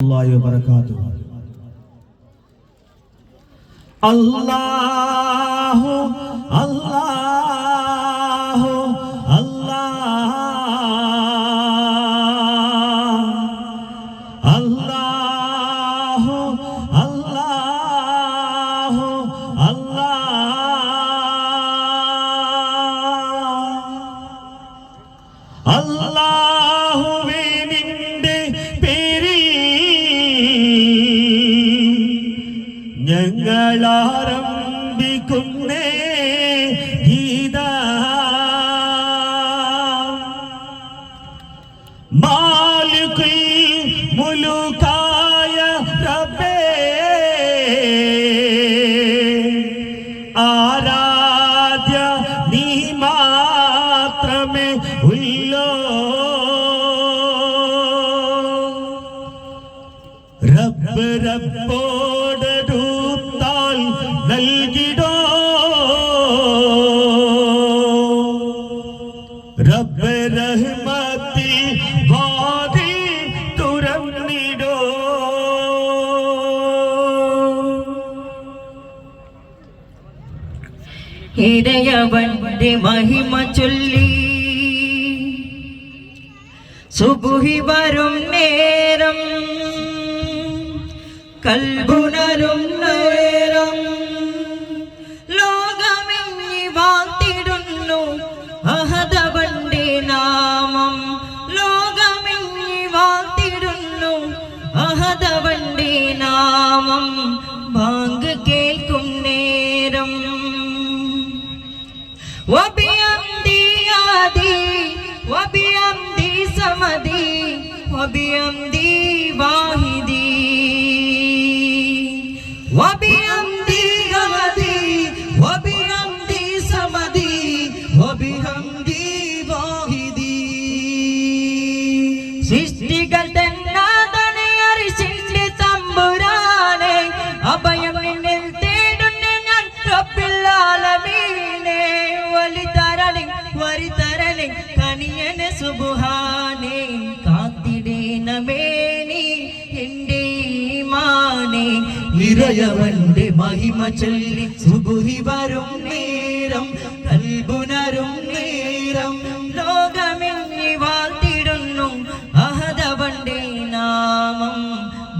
വബറകാതുഹു. അല്ലാഹു അല്ലാഹു അല്ലാഹു അല്ലാഹു അല്ലാഹു അല്ലാഹുവേ നിന്റെ പേരിൽ ഞങ്ങൾ ആരംഭിക്കുന്നേ ഗീതാ. മാലികുൽ മുലൂകായ റബ്ബേ ആരാധ്യ നീ മാത്രമേ ഉള്ളോ. റബ്ബ് റബ്ബോടടുത്താൽ നൽകിടോ. റബ്ബ് റഹ്മത്തിൽ വാതിൽ തുറന്നിടോ. ഇടയവന്റെ മഹിമ ചൊല്ലി സുബുഹി വരും നേരം കൽബുണരും നേരം ലോകമെങ്ങി വാഴ്ത്തിടുന്നു അഹദവന്റെ നാമം. ലോകമെങ്ങി വാഴ്ത്തിടുന്നു അഹദവന്റെ നാമം. ബാങ്ക് കേൾക്കും നേരം വബിയംദി ആദി വബിയംദി സമദി വബിയംദി വാഹിദി വബിയംദി ഗമദി വബിയംദി സമദി വബിഹംദി വാഹിദി. സൃഷ്ടികൾ തന്നാതനെ അരിശിന്റെ തമ്പുരാനെ അഭയം നിന്നിൽ തേടുന്നു ഞാൻ റബ്ബുൽ ആലമീനെ. വലിതരളി വരിതരളി കനിയനെ സുബ്ഹാനെ കാത്തിടേണമേ നീ എൻ്റെ ഈമാനെ. ഇറയവന്റെ മഹിമ ചൊല്ലി സുബുഹി വരും നേരം കൽബുണരും നേരം ലോകമെങ്ങി വാഴ്ത്തിടുന്നു അഹദവന്റെ നാമം.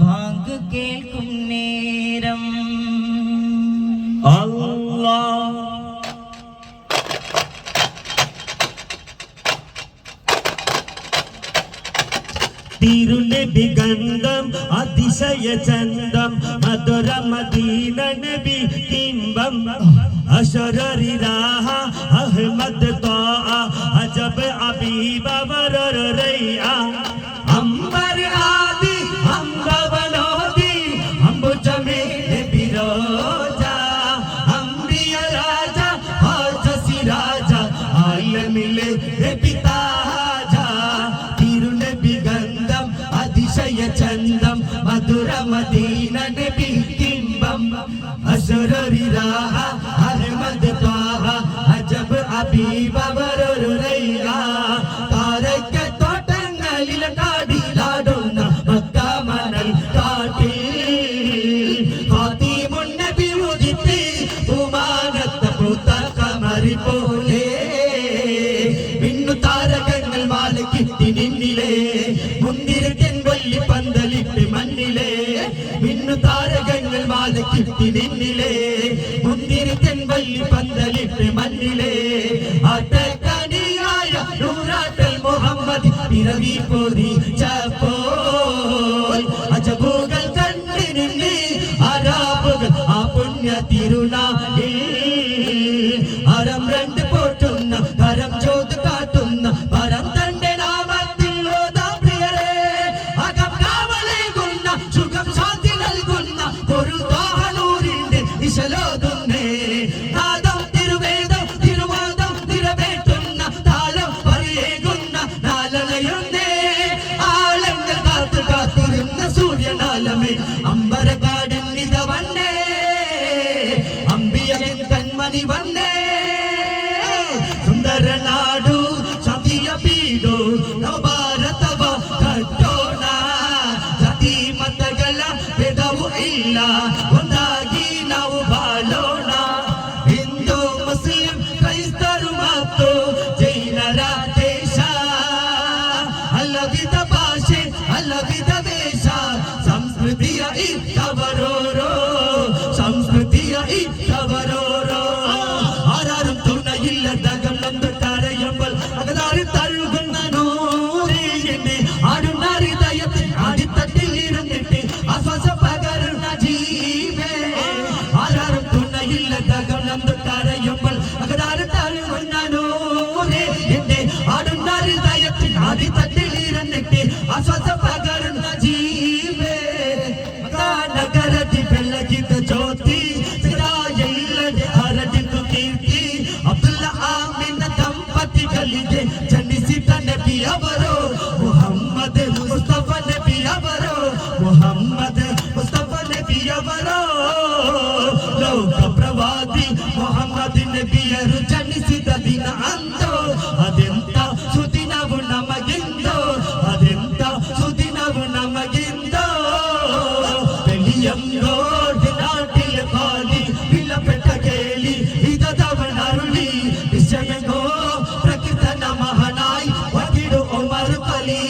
ബാങ്ക് കേൾക്കും നേരം അല്ലാഹ് തിരുനബി ഗന്ധം അതിശയ ചന്തം മധുര മദീന നബി കിംബം അശരരി രാഹ അഹ്മദ് ത്വാഅ അജബ് അബീബ വരർ റൈഅ. അംബർ ആദി അംബവലോദി അംബുജമേ ബിരോജ അംബിയ രാജ ഹാജ സിരാജ ആലമിലെ പിതാജ. തിരുനബി ഗന്ധം അതിശയ ചന്തം മധുര മദീന നബി കിംബം അശരരി രാഹ അഹ്മദ് ത്വാഹ അജബ് അബീബ വരർ റൈഅ. താരക്കത്തോട്ടങ്ങളിൽ കാടിലാടുന്ന മക്ക മണൽ കാട്ടിൽ ഫാത്തിമുൻ നബി ഉദിത്തി ഉമാനത്ത പൂത്ത കമറി പോലെ. മിന്നു താരകങ്ങൾ മാല കിട്ടി നിന്നിലെ മുന്തിരക്കൻ വല്ലി പന്തലിട്ട് മണ്ണിലെ. മിന്നു താരകങ്ങൾ മാല കിട്ടി നിന്നിലെ മുന്തിരക്കൻ വല്ലി പന്തലിട്ട് മണ്ണിലെ. ആട്ടക്കനിയായ നൂറാട്ടൽ മുഹമ്മദ് പിറവി പൊരിച്ചപ്പോൾ അജബുകൾ കണ്ടു നിന്നി അരാബുകൾ ആ പുണ്യ തിരുനാളിൽ. അരം രണ്ട് പോറ്റുന്ന കരം ചോത് കാട്ടുന്ന പരം തന്റെ നാമത്തിൽ ഓതാം പ്രിയരെ. അകം കാവലേകുന്ന സുഖം ശാന്തി നൽകുന്ന പൊരുതാഹനൂരിന്റെ ഇശലോതുന്നേ. നാദം തിരുവേദം തിരുവാദം നിറവേറ്റുന്ന താളം പറയേകുന്ന നാലണയുന്നേ. ആലങ്ങൾ കാത്തു കാത്തിരുന്ന സൂര്യനാലമേ അമ്പരകാടൻ നിത വന്നേ. അമ്പിയൻ തന്മണി വന്നേ. സുന്ദരനാടു സതിയ പീഡോ നവഭാരതവ കട്ടോണ. ಇಲ್ಲ ಒಂದಾಗಿ ನಾವು ಬಾಳೋಣ ಹಿಂದೂ ಮುಸ್ಲಿಂ ಕ್ರೈಸ್ತರು ಮತ್ತು ಜೈನರ ದೇಶ ಹಲವಿಧ ಭಾಷೆ ಹಲವಿಧ ವೇಷ ಸಂಸ್ಕೃತಿಯ ಇದ್ದವರೋರೋ ಸಂಸ್ಕೃತಿಯ ಇದ್ದವರೋರೋ ആരാരും തുണയില്ലതകം നന്ദുട്ടാരെ എമ്പൽ അകതാരി തഴുകുന്ന നൂറേ എന്നെ ആടുന്നാരി ദയത്തിൽ ആടിത്തട്ടിലിരുന്നിട്ട് ആശ്വാസ പകരുന്ന ജീവേ ആരാരും തുണയില്ലതകം നന്ദുട്ടാരെ എമ്പൽ അകതാരി തഴുകുന്ന നൂറേ എന്നെ ആടുന്നാരി ദയത്തിൽ ആടിത്തട്ടിലിരുന്നിട്ട് ആശ്വാസ പകരുന്ന ജീവേ നഗരത്തിൽ ಬೆಳಗಿದ ಜ್ಯೋತಿ ಸದಾ ಎಲ್ಲೆಡೆ ಹರಡಿತು ಕೀರ್ತಿ ಅಬ್ದುಲ್ಲ ಆಮಿನ ದಂಪತಿಗಳಿಗೆ ಜನಿಸಿದ ನಬಿಯವರು ಮುಹಮ್ಮದ್ ಮುಸ್ತಫಾ ನಬಿಯವರು ಮುಹಮ್ಮದ್ ಮುಸ್ತಫಾ ನಬಿಯವರು ಲೋಕ ಪ್ರವಾದಿ ಮುಹಮ್ಮದ್ ನಬಿಯರು ಜನಿಸಿದ ದಿನ ಅಂದು ಅದೆಂತ ಸುದಿನವು ನಮಗಿಂದು ಅದೆಂತ ಸುದಿನವು ನಮಗಿಂದು ോട് നാട്ടിലെ പാലി വിലപ്പെട്ട കേളി ഇതവണരുളി വിഷയമോ പ്രകൃതന മഹനായി വകിടു ഒമർ കലി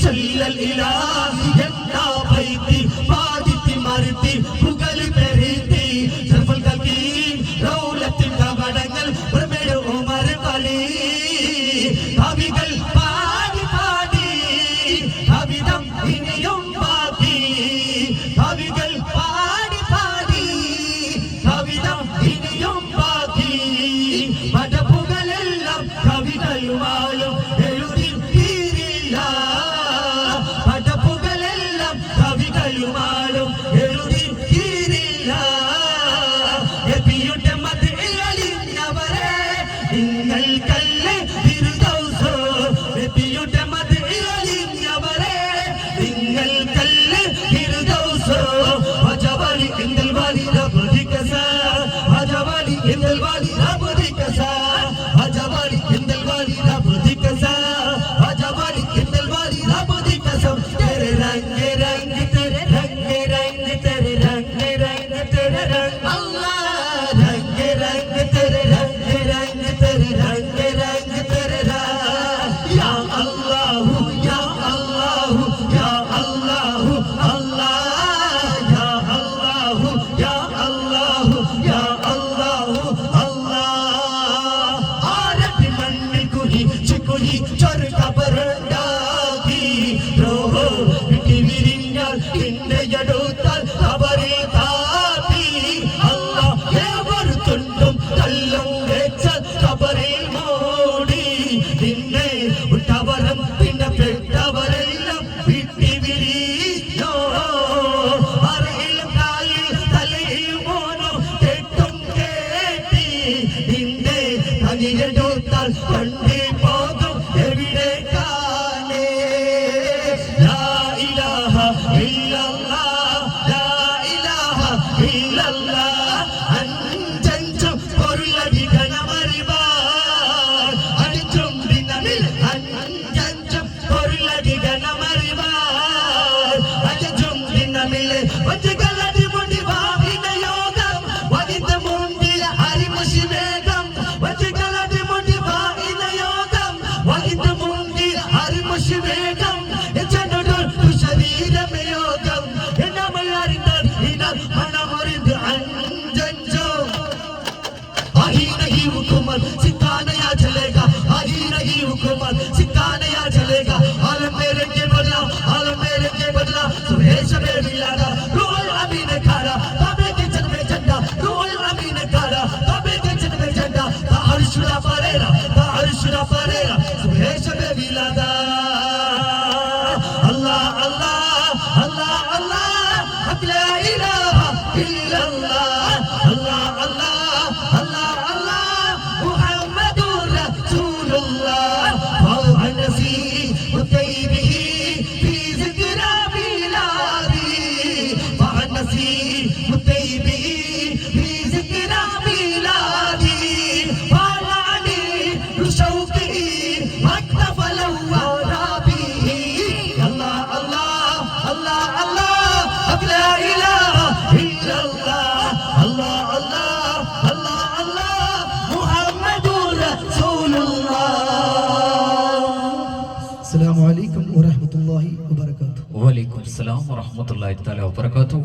ചൊല്ലൽ ഇലാഹി എന്നാ ബൈത്തി പാദിത്തി മറുത്തി പുകലി പെരുത്തി സർഫൽ കൽക്കി റൗലത്തിൻ കവടങ്ങൾ പ്രമേട് ഒമർ കലി കവികൾ പാടി പാടി കവിതം ഇനിയും ബാക്കി കവികൾ പാടി പാടി കവിതം ഇനിയും ബാക്കി പടപ്പുകളെല്ലാം കവിതയുമായും എഴുതി തീരില്ല പടപ്പുകളെല്ലാം കവിതയുമായും എഴുതി തീരില്ല നബിയുടെ മദ്ഹിലലിഞ്ഞവരെ നിങ്ങൾക്കല്ലേ ഫിർദൗസ് നബിയുടെ മദ്ഹിലലിഞ്ഞവരെ നിങ്ങൾക്കല്ലേ ഫിർദൗസ് വജവാലി ഇന്ദൽ വാലി റബ്ബി കസാ വജവാലി ഇന്ദൽ വാലി റബ്ബി കസാ വജവാലി ഇന്ദൽ വാലി റബ്ബി കസാ വജവാലി ഇന്ദൽ വാലി റബ്ബി കസാ तेरे रंग रंग तेरे रंग रंग तेरे रंग रंग तेरे रंग अल्लाह रंग रंग तेरे रंग रंग तेरे रंग रंग तेरे रंग या अल्लाह या अल्लाह या अल्लाह अल्लाह या अल्लाह या अल्लाह या अल्लाह अल्लाह आरती मन्निल कुही चिकुही चोर कबरंडागी रोहो विटी विरिഞ്ഞാൽ പിന്നെ എടുത്താൽ കബറിൽ താത്തി അല്ലാഹ് ഏവർ തുണ്ടും കല്ലും വെച്ചാൽ കബറിൽ മൂടി നിന്നെ ഉട്ടവരം പിന്നെ പെട്ടവരെല്ലാം വിട്ടി വിരിഞ്ഞോ അരയിലും കാലിൽ തലയിൽ മോനോ കെട്ടും കേട്ടി നിന്നെ കനിയെടുത്താൽ കണ്ടി പോകും എവിടെ കാണേ ലാ ഇലാഹ ഇല്ലല്ലാഹ് ലാ ഇലാഹ ഇല്ലല്ലാഹ് അഞ്ചഞ്ചും പൊരുളടികണമറിവാൻ അടിച്ചും ദിനമിൽ അഞ്ചഞ്ചും പൊരുളടികണമറിവാൻ അടിച്ചും ദിനമിൽ വജകളടി മുടി വാഹിന യോഗം വനിത മുണ്ടിൽ ഹരിമുഷി വേഗം വജകളടി മുടി വാഹിന യോഗം വനിത മുണ്ടിൽ ഹരിമുഷി വേഗം ശരീരമേ യോഗം നമ്മൾ അറിഞ്ഞാൽ ഇനാൽ മണമറിந்து അഞ്ചഞ്ചോ आही नहीं हुकूमत सिखाने या चलेगा आही नहीं हुकूमत सिखाने या चलेगा आलम मेरे के बदला आलम मेरे के बदला सुबह सवेरे मिलागा रोल അല്ലാഹ് അല്ലാഹ് അല്ലാഹ് അല്ലാഹ് മുഹമ്മദുർ റസൂലുള്ളാഹ്. അസ്സലാമു അലൈക്കും വറഹ്മത്തുള്ളാഹി വബറകാതുഹു. വലൈക്കും അസ്സലാം വറഹ്മത്തുള്ളാഹി തആല വബറകാതുഹു.